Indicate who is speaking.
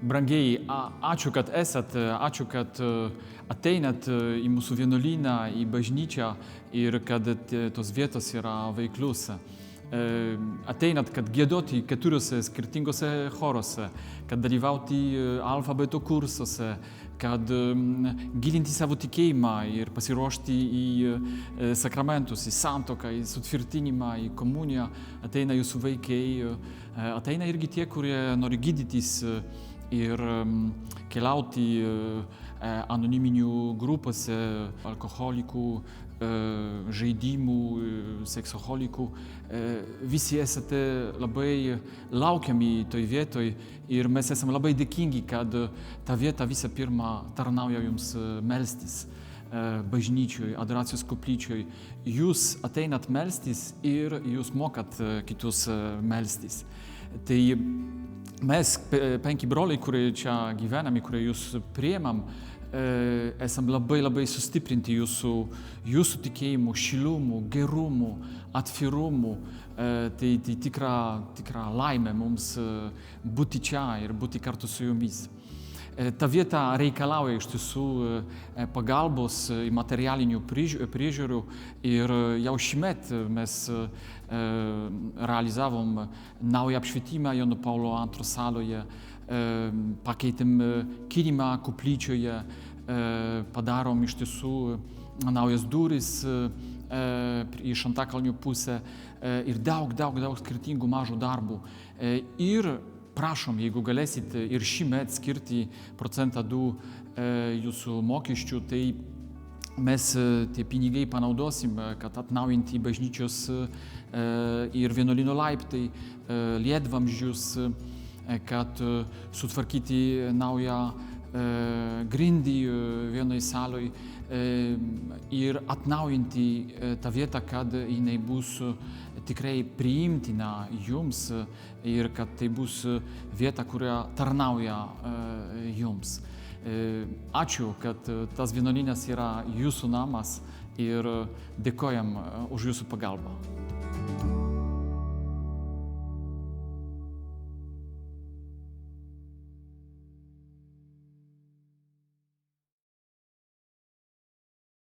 Speaker 1: Brangieji, ačiū, kad esat, ačiū, kad ateinat į mūsų vienuolyną, į bažnyčią ir kad tos vietos yra veiklius. Ateinat, kad giedoti keturiose skirtingose chorose, kad dalyvauti alfabeto kursuose, kad gilinti savo tikėjimą ir pasiruošti į sakramentus, į santuoką, į sutvirtinimą, į komuniją. Ateina jūsų vaikai, ateina irgi tie, kurie nori gydytis ir keliauti anoniminių grupėse alkoholikų, žaidimų, seksoholikų. Visi esate labai laukiami toj vietoj ir mes esame labai dėkingi, kad ta vieta visą pirma tarnauja jums melstis bažnyčioj, adoracijos koplyčioj. Jūs ateinat melstis ir jūs mokat kitus melstis. Tai mes, 5 broliai, kurie čia gyvename, kurie jūs priemam, esam labai sustiprinti jūsų tikėjimu, šilumu, gerumu, atvirumu. Tai tikra laimė mums būti čia ir būti kartu su jumis. Ta vieta reikalauja iš tiesų pagalbos materialinių priežiūrų ir jau šįmet mes realizavom naują apšvietimą Jono Paulo II saloje, pakeitėm kilimą koplyčioje, padarom iš tiesų naujas duris į Šantakalnių pusę ir daug skirtingų mažų darbų. Ir prašom, jeigu galėsit ir šįmet skirti 2% jūsų mokesčių, tai mes tie pinigai panaudosim, kad atnaujinti bažnyčios ir vienuolyno laiptai, liedvamzdžius, kad sutvarkyti naują grindį vienoj saloj ir atnaujinti tą vietą, kad jinai bus tikrai priimtina jums ir kad tai bus vieta, kuria tarnauja jums. Ačiū, kad tas vienuolynas yra jūsų namas ir dėkojam už jūsų pagalbą.